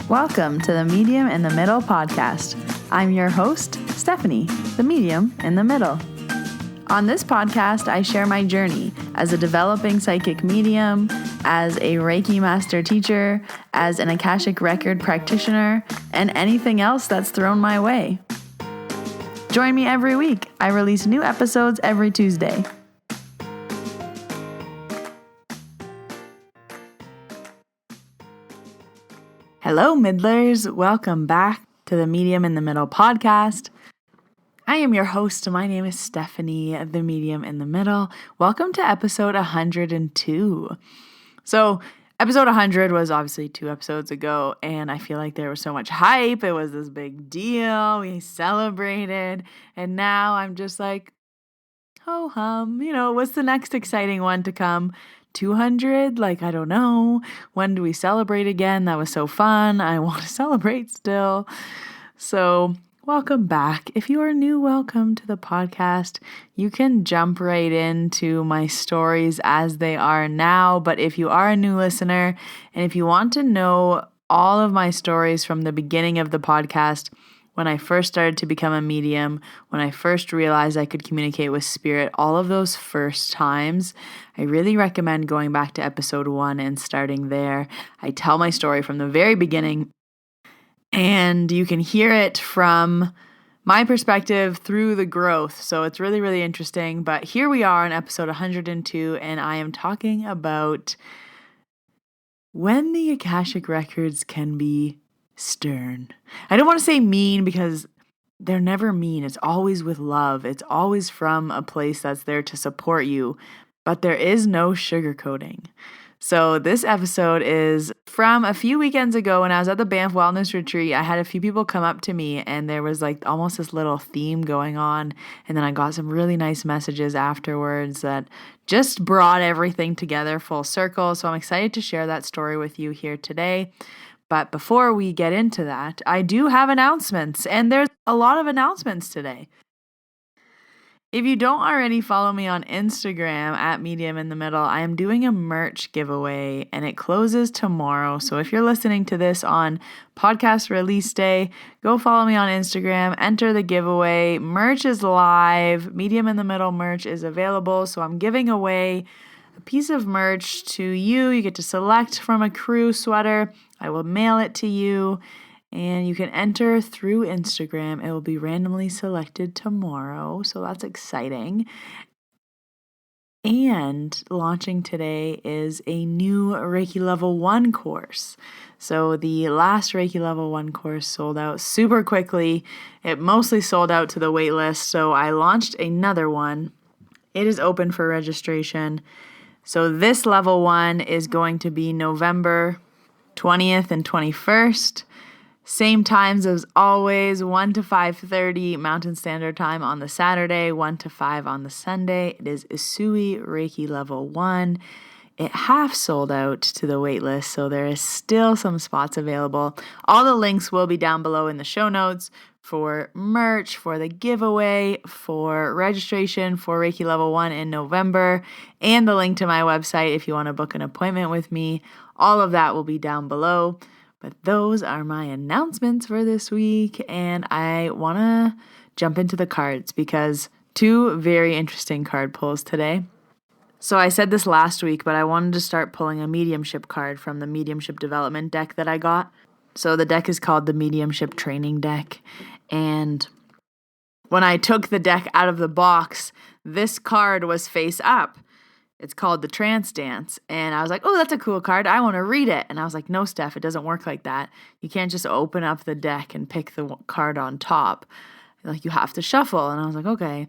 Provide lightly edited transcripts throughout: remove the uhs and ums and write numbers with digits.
Welcome to the Medium in the Middle podcast. I'm your host, Stephanie, the Medium in the Middle. On this podcast, I share my journey as a developing psychic medium, as a Reiki master teacher, as an Akashic Record practitioner, and anything else that's thrown my way. Join me every week. I release new episodes every Tuesday. Hello, Middlers. Welcome back to the Medium in the Middle podcast. I am your host. My name is Stephanie, the Medium in the Middle. Welcome to episode 102. So, episode 100 was obviously 2 episodes ago, and I feel like there was so much hype. It was this big deal. We celebrated, and now I'm just like, ho-hum. What's the next exciting one to come? 200? I don't know. When do we celebrate again? That was so fun. I want to celebrate still. So, welcome back. If you are new, welcome to the podcast. You can jump right into my stories as they are now. But if you are a new listener, and if you want to know all of my stories from the beginning of the podcast, when I first started to become a medium, when I first realized I could communicate with spirit, all of those first times, I really recommend going back to episode 1 and starting there. I tell my story from the very beginning, and you can hear it from my perspective through the growth. So it's really, really interesting. But here we are in episode 102, and I am talking about when the Akashic Records can be stern. I don't want to say mean because they're never mean. It's always with love. It's always from a place that's there to support you, but there is no sugarcoating. So this episode is from a few weekends ago when I was at the Banff Wellness Retreat. I had a few people come up to me and there was almost this little theme going on. And then I got some really nice messages afterwards that just brought everything together full circle. So I'm excited to share that story with you here today. But before we get into that, I do have announcements, and there's a lot of announcements today. If you don't already follow me on Instagram at Medium in the Middle, I am doing a merch giveaway, and it closes tomorrow. So if you're listening to this on podcast release day, go follow me on Instagram, enter the giveaway. Merch is live. Medium in the Middle merch is available. So I'm giving away a piece of merch to you. You get to select from a crew sweater. I will mail it to you, and you can enter through Instagram. It will be randomly selected tomorrow, so that's exciting. And launching today is a new Reiki Level 1 course. So the last Reiki Level 1 course sold out super quickly. It mostly sold out to the wait list, so I launched another one. It is open for registration. So this Level 1 is going to be November 20th and 21st. Same times as always, 1 to 5:30 Mountain Standard Time on the Saturday, 1 to 5 on the Sunday. It is Usui Reiki Level 1. It half sold out to the wait list, so there is still some spots available. All the links will be down below in the show notes for merch, for the giveaway, for registration for Reiki Level 1 in November, and the link to my website if you want to book an appointment with me. All of that will be down below. But those are my announcements for this week, and I want to jump into the cards because 2 very interesting card pulls today. So I said this last week, but I wanted to start pulling a mediumship card from the mediumship development deck that I got. So the deck is called the Mediumship Training Deck. And when I took the deck out of the box, this card was face up. It's called the Trance Dance. And I was like, oh, that's a cool card. I want to read it. And I was like, no, Steph, it doesn't work like that. You can't just open up the deck and pick the card on top. You have to shuffle. And I was like, okay.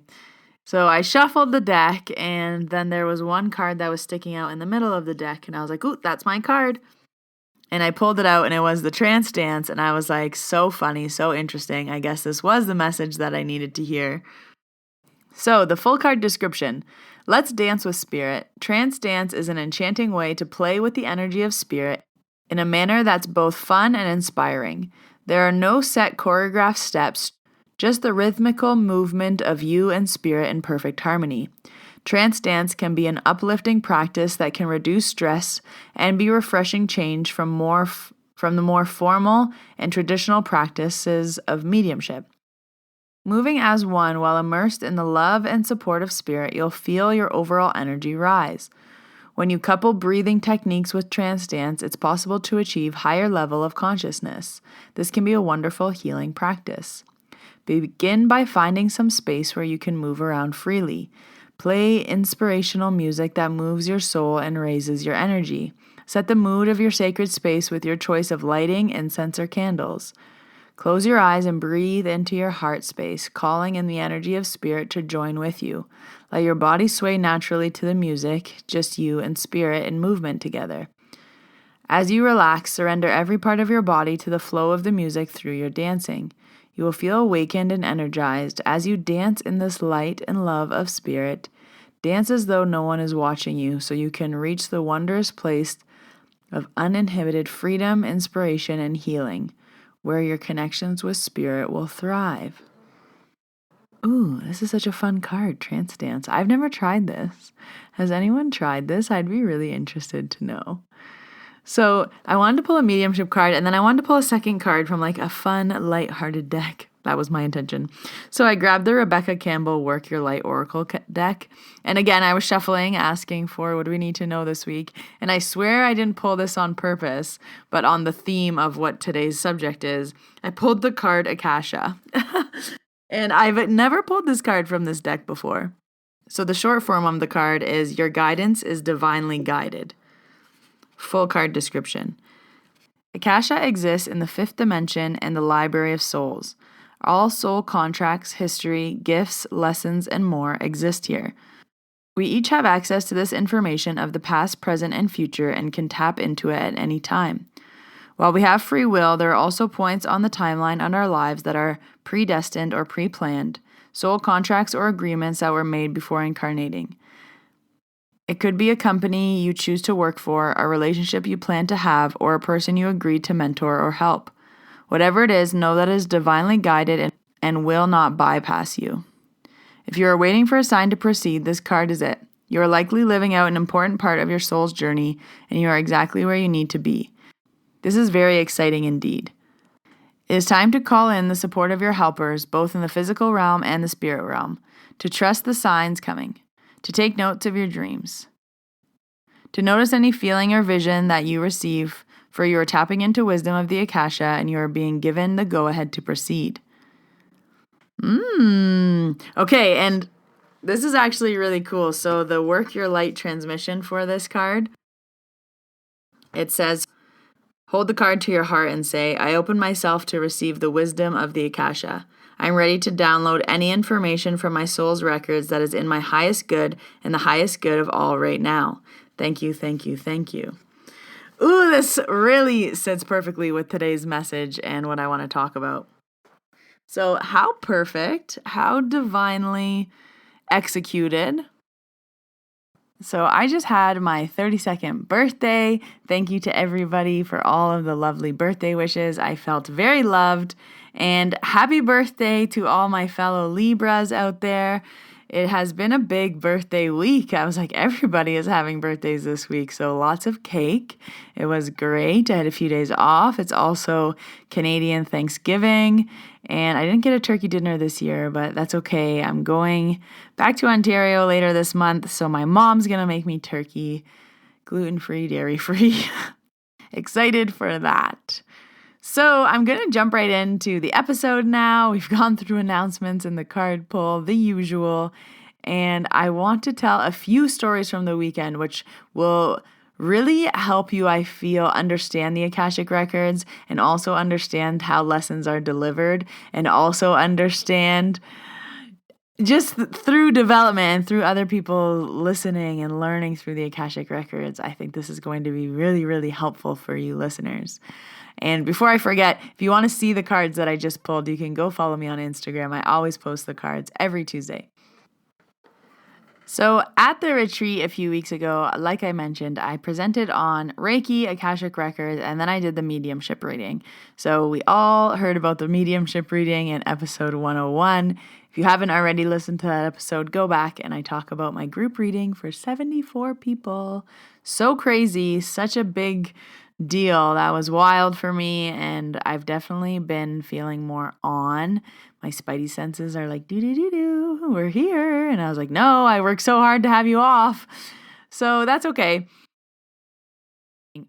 So I shuffled the deck, and then there was one card that was sticking out in the middle of the deck, and I was like, ooh, that's my card. And I pulled it out, and it was the Trance Dance, and I was like, so funny, so interesting. I guess this was the message that I needed to hear. So the full card description. Let's dance with spirit. Trance dance is an enchanting way to play with the energy of spirit in a manner that's both fun and inspiring. There are no set choreographed steps, just the rhythmical movement of you and spirit in perfect harmony. Trance dance can be an uplifting practice that can reduce stress and be refreshing change from more from the more formal and traditional practices of mediumship. Moving as one while immersed in the love and support of spirit, you'll feel your overall energy rise. When you couple breathing techniques with trance dance, it's possible to achieve higher level of consciousness. This can be a wonderful healing practice. Begin by finding some space where you can move around freely. Play inspirational music that moves your soul and raises your energy. Set the mood of your sacred space with your choice of lighting, incense, or candles. Close your eyes and breathe into your heart space, calling in the energy of spirit to join with you. Let your body sway naturally to the music, just you and spirit in movement together. As you relax, surrender every part of your body to the flow of the music through your dancing. You will feel awakened and energized as you dance in this light and love of spirit. Dance as though no one is watching you, so you can reach the wondrous place of uninhibited freedom, inspiration, and healing, where your connections with spirit will thrive. Ooh, this is such a fun card, Trance Dance. I've never tried this. Has anyone tried this? I'd be really interested to know. So I wanted to pull a mediumship card, and then I wanted to pull a second card from like a fun, lighthearted deck. That was my intention. So I grabbed the Rebecca Campbell Work Your Light Oracle deck. And again, I was shuffling, asking for what do we need to know this week. And I swear I didn't pull this on purpose, but on the theme of what today's subject is, I pulled the card Akasha. And I've never pulled this card from this deck before. So the short form of the card is your guidance is divinely guided. Full card description. Akasha exists in the fifth dimension and the library of souls. All soul contracts, history, gifts, lessons, and more exist here. We each have access to this information of the past, present, and future and can tap into it at any time. While we have free will, there are also points on the timeline on our lives that are predestined or pre-planned, soul contracts or agreements that were made before incarnating. It could be a company you choose to work for, a relationship you plan to have, or a person you agreed to mentor or help. Whatever it is, know that it is divinely guided and will not bypass you. If you are waiting for a sign to proceed, this card is it. You are likely living out an important part of your soul's journey, and you are exactly where you need to be. This is very exciting indeed. It is time to call in the support of your helpers, both in the physical realm and the spirit realm, to trust the signs coming, to take notes of your dreams, to notice any feeling or vision that you receive, for you are tapping into wisdom of the Akasha and you are being given the go-ahead to proceed. Okay, and this is actually really cool. So the Work Your Light transmission for this card, it says, hold the card to your heart and say, I open myself to receive the wisdom of the Akasha. I'm ready to download any information from my soul's records that is in my highest good and the highest good of all right now. Thank you, thank you, thank you. Ooh, this really sits perfectly with today's message and what I want to talk about. So how perfect, how divinely executed. So I just had my 32nd birthday. Thank you to everybody for all of the lovely birthday wishes. I felt very loved. And happy birthday to all my fellow Libras out there. It has been a big birthday week. I was like, everybody is having birthdays this week. So lots of cake. It was great. I had a few days off. It's also Canadian Thanksgiving. And I didn't get a turkey dinner this year, but that's okay. I'm going back to Ontario later this month. So my mom's going to make me turkey, gluten-free, dairy-free. Excited for that. So I'm going to jump right into the episode now. We've gone through announcements and the card pull, the usual, and I want to tell a few stories from the weekend, which will really help you, I feel, understand the Akashic Records and also understand how lessons are delivered and also understand just through development and through other people listening and learning through the Akashic Records. I think this is going to be really, really helpful for you listeners. And before I forget, if you want to see the cards that I just pulled, you can go follow me on Instagram. I always post the cards every Tuesday. So at the retreat a few weeks ago, like I mentioned, I presented on Reiki, Akashic Records, and then I did the mediumship reading. So we all heard about the mediumship reading in episode 101. If you haven't already listened to that episode, go back and I talk about my group reading for 74 people. So crazy, such a big deal. That was wild for me, and I've definitely been feeling more on. My spidey senses are like, do, we're here. And I was like, no, I worked so hard to have you off. So that's okay.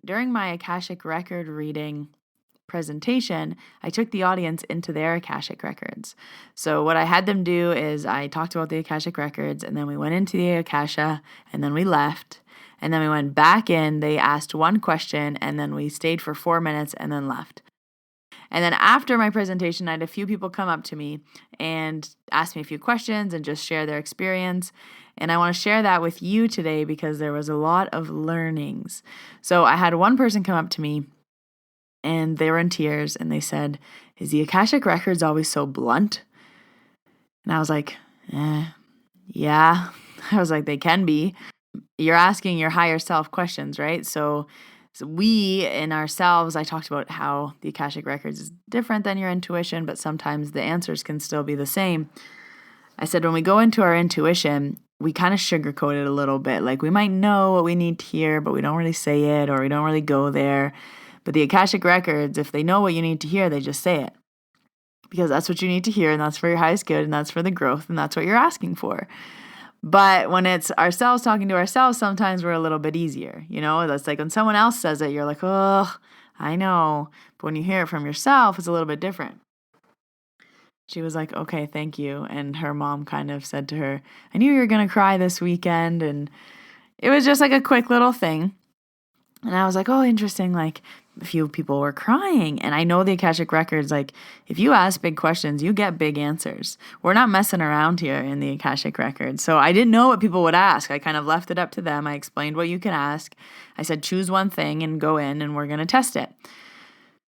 During my Akashic Record Reading presentation, I took the audience into their Akashic Records. So what I had them do is I talked about the Akashic Records, and then we went into the Akasha, and then we left. And then we went back in, they asked one question, and then we stayed for 4 minutes and then left. And then after my presentation, I had a few people come up to me and ask me a few questions and just share their experience. And I want to share that with you today because there was a lot of learnings. So I had one person come up to me and they were in tears and they said, "Is the Akashic Records always so blunt?" And I was like, yeah. I was like, they can be. You're asking your higher self questions, right? So we in ourselves, I talked about how the Akashic Records is different than your intuition, but sometimes the answers can still be the same. I said, when we go into our intuition, we kind of sugarcoat it a little bit. Like we might know what we need to hear, but we don't really say it or we don't really go there. But the Akashic Records, if they know what you need to hear, they just say it. Because that's what you need to hear, and that's for your highest good, and that's for the growth, and that's what you're asking for. But when it's ourselves talking to ourselves, sometimes we're a little bit easier. That's like when someone else says it, you're like, oh, I know. But when you hear it from yourself, it's a little bit different. She was like, okay, thank you. And her mom kind of said to her, I knew you were going to cry this weekend. And it was just like a quick little thing. And I was like, oh, interesting. Like a few people were crying. And I know the Akashic Records, like if you ask big questions, you get big answers. We're not messing around here in the Akashic Records. So I didn't know what people would ask. I kind of left it up to them. I explained what you can ask. I said, choose one thing and go in and we're going to test it.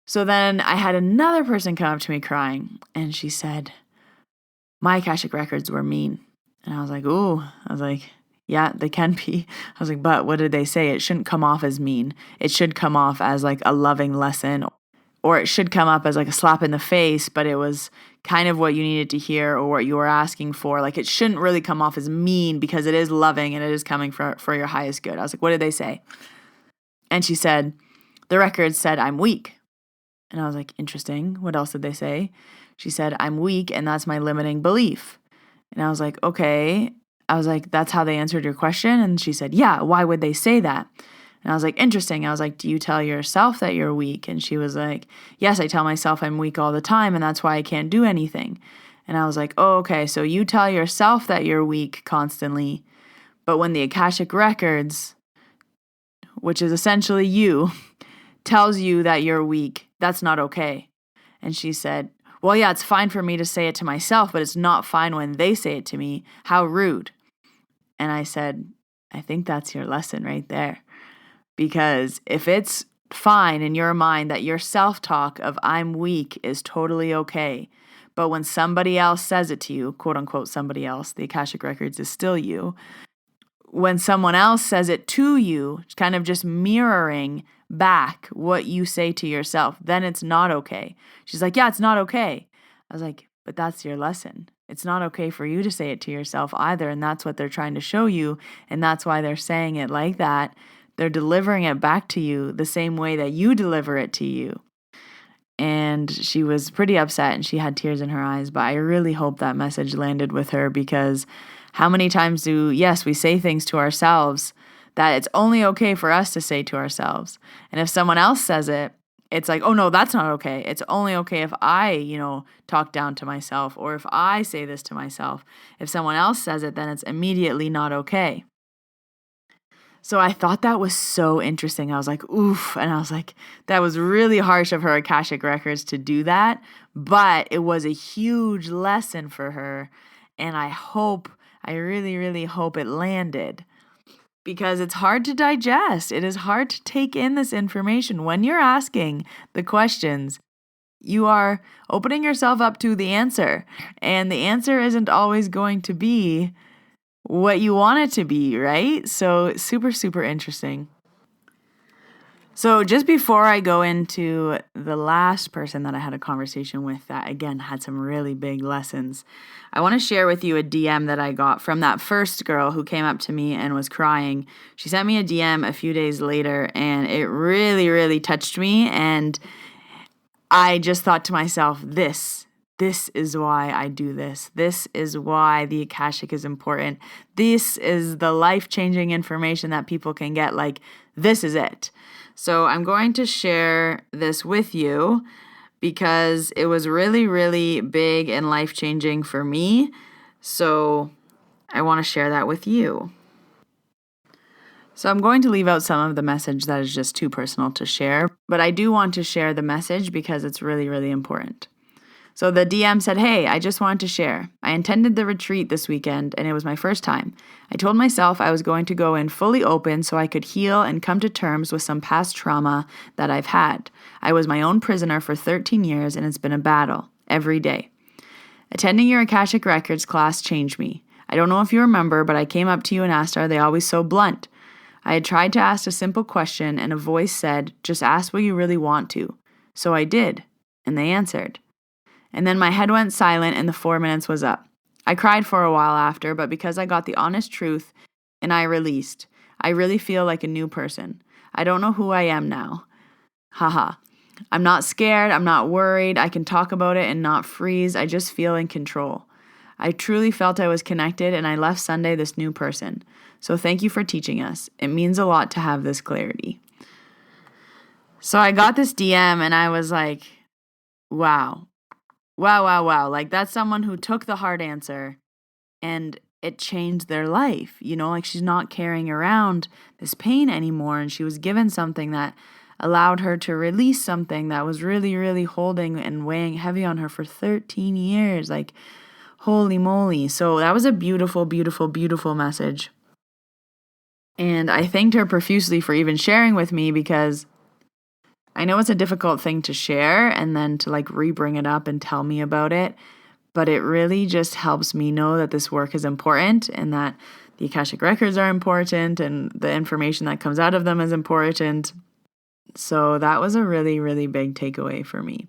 So then I had another person come up to me crying. And she said, my Akashic Records were mean. And I was like, ooh. I was like, yeah, they can be. I was like, but what did they say? It shouldn't come off as mean. It should come off as like a loving lesson, or it should come up as like a slap in the face, but it was kind of what you needed to hear or what you were asking for. Like it shouldn't really come off as mean because it is loving and it is coming for your highest good. I was like, what did they say? And she said, the record said, I'm weak. And I was like, interesting. What else did they say? She said, I'm weak and that's my limiting belief. And I was like, okay. I was like, that's how they answered your question? And she said, yeah, why would they say that? And I was like, interesting. I was like, do you tell yourself that you're weak? And she was like, yes, I tell myself I'm weak all the time, and that's why I can't do anything. And I was like, oh, okay, so you tell yourself that you're weak constantly, but when the Akashic Records, which is essentially you, tells you that you're weak, that's not okay. And she said, well, yeah, it's fine for me to say it to myself, but it's not fine when they say it to me. How rude. And I said, I think that's your lesson right there. Because if it's fine in your mind that your self-talk of I'm weak is totally okay, but when somebody else says it to you, quote unquote somebody else, the Akashic Records is still you, when someone else says it to you, kind of just mirroring back what you say to yourself, then it's not okay. She's like, yeah, it's not okay. I was like, but that's your lesson. It's not okay for you to say it to yourself either. And that's what they're trying to show you. And that's why they're saying it like that. They're delivering it back to you the same way that you deliver it to you. And she was pretty upset and she had tears in her eyes. But I really hope that message landed with her, because how many times we say things to ourselves that it's only okay for us to say to ourselves. And if someone else says it, it's like, oh no, that's not okay. It's only okay if I, talk down to myself, or if I say this to myself. If someone else says it, then it's immediately not okay. So I thought that was so interesting. I was like, oof. And I was like, that was really harsh of her Akashic Records to do that. But it was a huge lesson for her. And I really, really hope it landed. Because it's hard to digest. It is hard to take in this information. When you're asking the questions, you are opening yourself up to the answer. And the answer isn't always going to be what you want it to be, right? So super, super interesting. So just before I go into the last person that I had a conversation with that, again, had some really big lessons, I want to share with you a DM that I got from that first girl who came up to me and was crying. She sent me a DM a few days later, and it really, really touched me. And I just thought to myself, this is why I do this. This is why the Akashic is important. This is the life-changing information that people can get. Like, this is it. So I'm going to share this with you because it was really, really big and life-changing for me. So I want to share that with you. So I'm going to leave out some of the message that is just too personal to share, but I do want to share the message because it's really, really important. So the DM said, "Hey, I just wanted to share. I attended the retreat this weekend and it was my first time. I told myself I was going to go in fully open so I could heal and come to terms with some past trauma that I've had. I was my own prisoner for 13 years and it's been a battle every day. Attending your Akashic Records class changed me. I don't know if you remember, but I came up to you and asked, are they always so blunt? I had tried to ask a simple question and a voice said, just ask what you really want to. So I did, and they answered. And then my head went silent and the 4 minutes was up. I cried for a while after, but because I got the honest truth and I released, I really feel like a new person. I don't know who I am now. Haha. I'm not scared. I'm not worried. I can talk about it and not freeze. I just feel in control. I truly felt I was connected and I left Sunday this new person. So thank you for teaching us. It means a lot to have this clarity." So I got this DM and I was like, wow. Wow. Like, that's someone who took the hard answer and it changed their life. You know, like, she's not carrying around this pain anymore. And she was given something that allowed her to release something that was really, really holding and weighing heavy on her for 13 years. Like, holy moly. So that was a beautiful, beautiful, beautiful message. And I thanked her profusely for even sharing with me because I know it's a difficult thing to share and then to like re-bring it up and tell me about it, but it really just helps me know that this work is important and that the Akashic Records are important and the information that comes out of them is important. So that was a really, really big takeaway for me.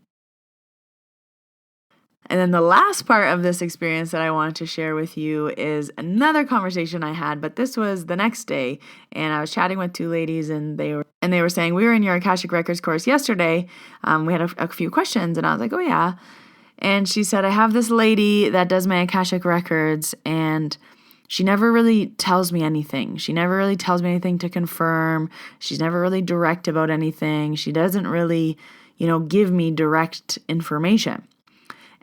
And then the last part of this experience that I wanted to share with you is another conversation I had, but this was the next day, and I was chatting with two ladies, and they were saying, we were in your Akashic Records course yesterday. We had a few questions, and I was like, oh yeah. And she said, I have this lady that does my Akashic Records, and she never really tells me anything. She never really tells me anything to confirm. She's never really direct about anything. She doesn't really, give me direct information.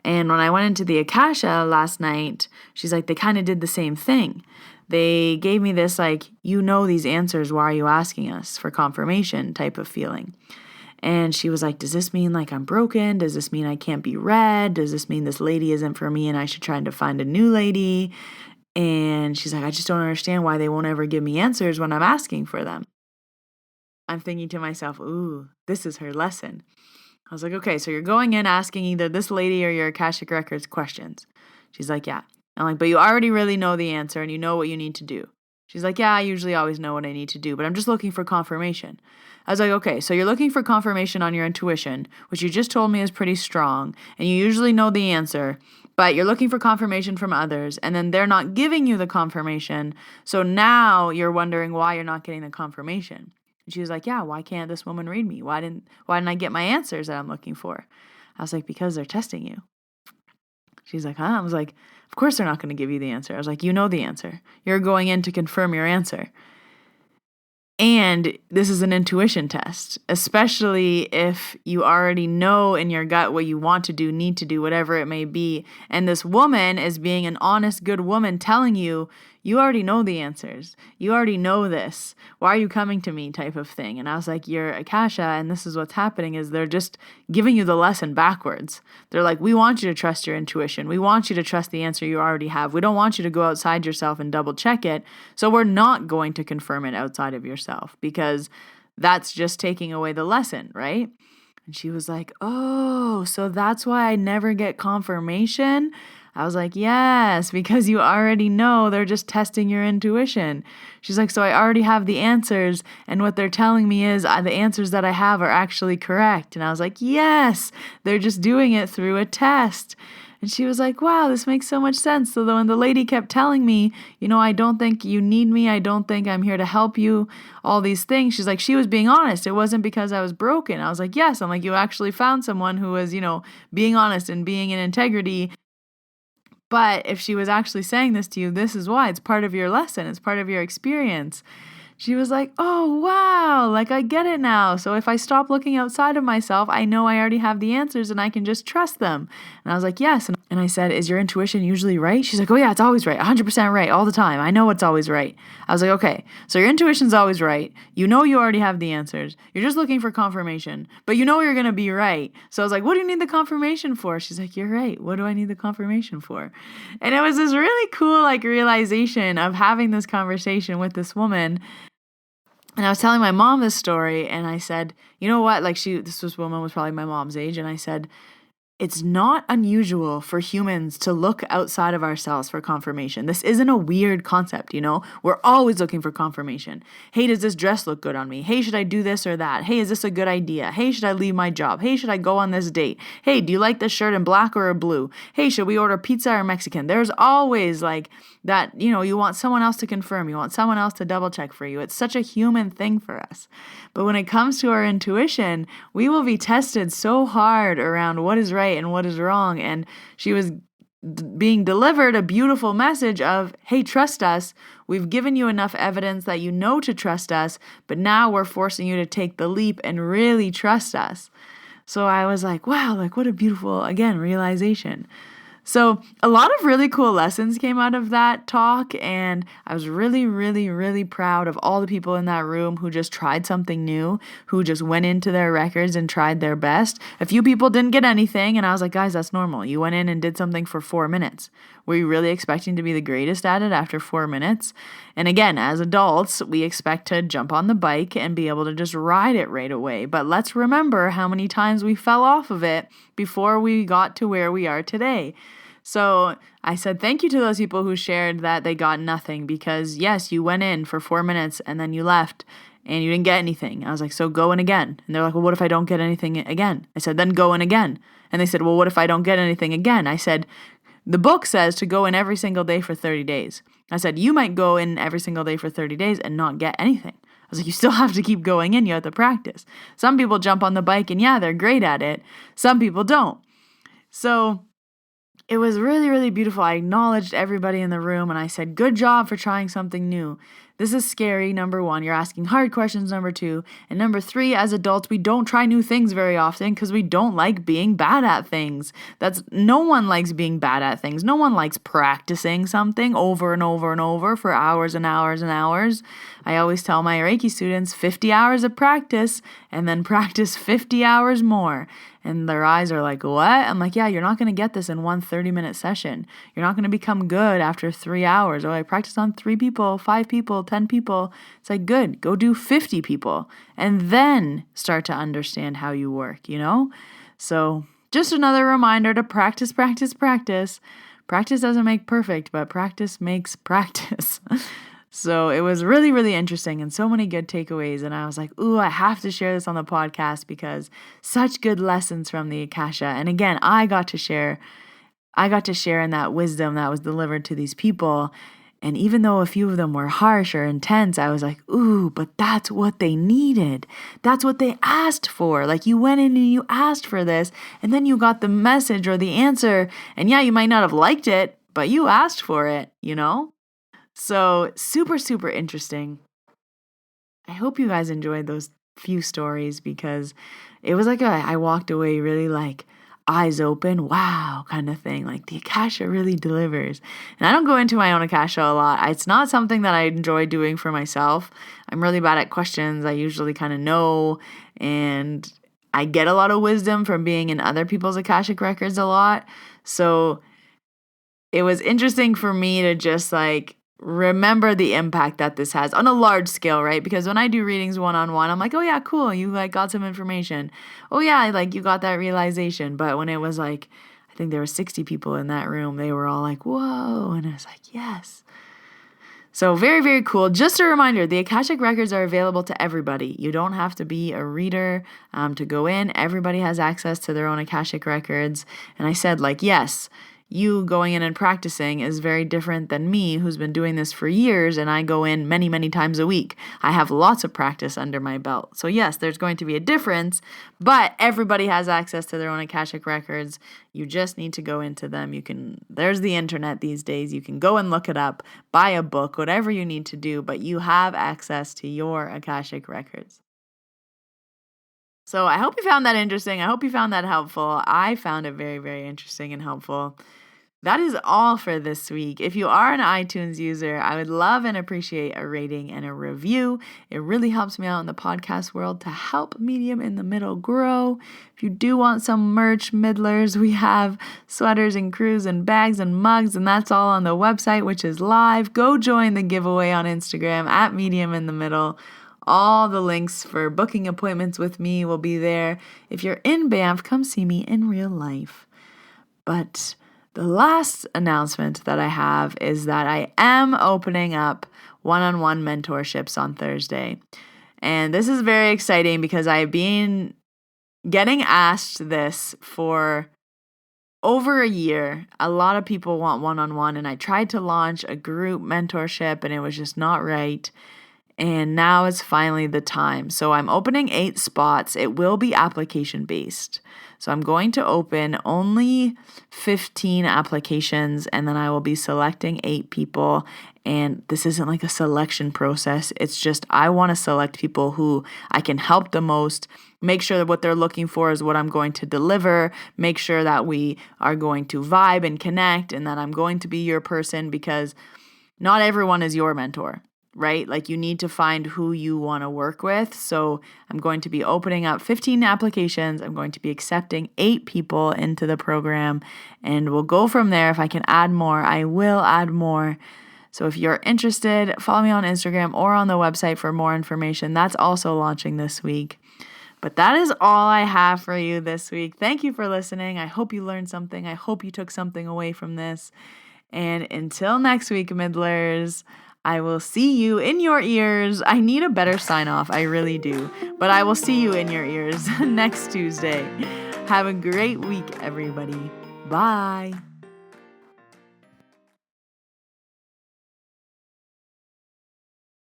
And when I went into the Akasha last night, she's like, they kind of did the same thing. They gave me this, like, these answers, why are you asking us for confirmation type of feeling. And she was like, does this mean like I'm broken? Does this mean I can't be read? Does this mean this lady isn't for me and I should try to find a new lady? And she's like, I just don't understand why they won't ever give me answers when I'm asking for them. I'm thinking to myself, ooh, this is her lesson. I was like, okay, so you're going in asking either this lady or your Akashic Records questions. She's like, yeah. I'm like, but you already really know the answer and you know what you need to do. She's like, yeah, I usually always know what I need to do, but I'm just looking for confirmation. I was like, okay, so you're looking for confirmation on your intuition, which you just told me is pretty strong, and you usually know the answer, but you're looking for confirmation from others, and then they're not giving you the confirmation, so now you're wondering why you're not getting the confirmation. She was like, yeah, why can't this woman read me? Why didn't I get my answers that I'm looking for? I was like, because they're testing you. She's like, huh? I was like, of course they're not going to give you the answer. I was like, you know the answer. You're going in to confirm your answer. And this is an intuition test, especially if you already know in your gut what you want to do, need to do, whatever it may be. And this woman is being an honest, good woman telling you, you already know the answers. You already know this. Why are you coming to me type of thing? And I was like, you're Akasha, and this is what's happening is they're just giving you the lesson backwards. They're like, we want you to trust your intuition. We want you to trust the answer you already have. We don't want you to go outside yourself and double check it. So we're not going to confirm it outside of yourself because that's just taking away the lesson, right? And she was like, oh, so that's why I never get confirmation? I was like, yes, because you already know they're just testing your intuition. She's like, so I already have the answers, and what they're telling me is the answers that I have are actually correct. And I was like, yes, they're just doing it through a test. And she was like, wow, this makes so much sense. So when the lady kept telling me, I don't think you need me. I don't think I'm here to help you. All these things. She's like, she was being honest. It wasn't because I was broken. I was like, yes. I'm like, you actually found someone who was, being honest and being in integrity. But if she was actually saying this to you, this is why. It's part of your lesson. It's part of your experience. She was like, oh, wow, like I get it now. So if I stop looking outside of myself, I know I already have the answers and I can just trust them. And I was like, yes. And I said, is your intuition usually right? She's like, oh yeah, it's always right. 100% right all the time. I know it's always right. I was like, okay, so your intuition's always right. You know you already have the answers. You're just looking for confirmation, but you know you're going to be right. So I was like, what do you need the confirmation for? She's like, you're right. What do I need the confirmation for? And it was this really cool realization of having this conversation with this woman. And I was telling my mom this story, and I said, you know what? This woman was probably my mom's age, and I said, it's not unusual for humans to look outside of ourselves for confirmation. This isn't a weird concept, We're always looking for confirmation. Hey, does this dress look good on me? Hey, should I do this or that? Hey, is this a good idea? Hey, should I leave my job? Hey, should I go on this date? Hey, do you like this shirt in black or blue? Hey, should we order pizza or Mexican? There's always that, you want someone else to confirm. You want someone else to double check for you. It's such a human thing for us. But when it comes to our intuition, we will be tested so hard around what is right and what is wrong. And she was being delivered a beautiful message of, hey, trust us. We've given you enough evidence that you know to trust us, but now we're forcing you to take the leap and really trust us. So I was like, wow, what a beautiful, again, realization. So a lot of really cool lessons came out of that talk, and I was really, really, really proud of all the people in that room who just tried something new, who just went into their records and tried their best. A few people didn't get anything, and I was like, guys, that's normal. You went in and did something for 4 minutes. Were you really expecting to be the greatest at it after 4 minutes? And again, as adults, we expect to jump on the bike and be able to just ride it right away. But let's remember how many times we fell off of it before we got to where we are today. So I said thank you to those people who shared that they got nothing, because yes, you went in for 4 minutes and then you left and you didn't get anything. I was like, so go in again. And they're like, well, what if I don't get anything again? I said, then go in again. And they said, well, what if I don't get anything again? I said, the book says to go in every single day for 30 days. I said, you might go in every single day for 30 days and not get anything. I was like, you still have to keep going in. You have to practice. Some people jump on the bike and yeah, they're great at it. Some people don't. So it was really, really beautiful. I acknowledged everybody in the room and I said, good job for trying something new. This is scary, number one. You're asking hard questions, number two. And number three, as adults, we don't try new things very often because we don't like being bad at things. No one likes being bad at things. No one likes practicing something over and over and over for hours and hours and hours. I always tell my Reiki students 50 hours of practice and then practice 50 hours more. And their eyes are like, what? I'm like, yeah, you're not going to get this in one 30-minute session. You're not going to become good after 3 hours. Oh, I practiced on 3 people, 5 people, 10 people. It's like, good, go do 50 people and then start to understand how you work, So just another reminder to practice, practice, practice. Practice doesn't make perfect, but practice makes practice. So it was really, really interesting and so many good takeaways. And I was like, ooh, I have to share this on the podcast because such good lessons from the Akasha. And again, I got to share in that wisdom that was delivered to these people. And even though a few of them were harsh or intense, I was like, ooh, but that's what they needed. That's what they asked for. You went in and you asked for this, and then you got the message or the answer. And yeah, you might not have liked it, but you asked for it, So super, super interesting. I hope you guys enjoyed those few stories because it was I walked away really eyes open, wow, kind of thing. The Akasha really delivers. And I don't go into my own Akasha a lot. It's not something that I enjoy doing for myself. I'm really bad at questions. I usually kind of know, and I get a lot of wisdom from being in other people's Akashic records a lot. So it was interesting for me to just remember the impact that this has on a large scale, right? Because when I do readings one-on-one, I'm like, oh yeah, cool. You got some information. Oh yeah, you got that realization. But when it was I think there were 60 people in that room. They were all like, whoa. And I was like, yes. So very, very cool. Just a reminder, the Akashic Records are available to everybody. You don't have to be a reader to go in. Everybody has access to their own Akashic Records. And I said, like, yes, you going in and practicing is very different than me, who's been doing this for years, and I go in many, many times a week. I have lots of practice under my belt. So yes, there's going to be a difference, but everybody has access to their own Akashic Records. You just need to go into them. There's the internet these days. You can go and look it up, buy a book, whatever you need to do, but you have access to your Akashic Records. So I hope you found that interesting. I hope you found that helpful. I found it very, very interesting and helpful. That is all for this week. If you are an iTunes user, I would love and appreciate a rating and a review. It really helps me out in the podcast world to help Medium in the Middle grow. If you do want some merch, Middlers, we have sweaters and crews and bags and mugs, and that's all on the website, which is live. Go join the giveaway on Instagram at Medium in the Middle. All the links for booking appointments with me will be there. If you're in Banff, come see me in real life. But the last announcement that I have is that I am opening up one-on-one mentorships on Thursday. And this is very exciting because I've been getting asked this for over a year. A lot of people want one-on-one, and I tried to launch a group mentorship and it was just not right. And now is finally the time. So I'm opening 8 spots. It will be application based. So I'm going to open only 15 applications, and then I will be selecting 8 people. And this isn't like a selection process. It's just I want to select people who I can help the most, make sure that what they're looking for is what I'm going to deliver, make sure that we are going to vibe and connect, and that I'm going to be your person, because not everyone is your mentor. Right? Like, you need to find who you want to work with. So I'm going to be opening up 15 applications. I'm going to be accepting 8 people into the program, and we'll go from there. If I can add more, I will add more. So if you're interested, follow me on Instagram or on the website for more information. That's also launching this week. But that is all I have for you this week. Thank you for listening. I hope you learned something. I hope you took something away from this. And until next week, Middlers, I will see you in your ears. I need a better sign off. I really do. But I will see you in your ears next Tuesday. Have a great week, everybody. Bye.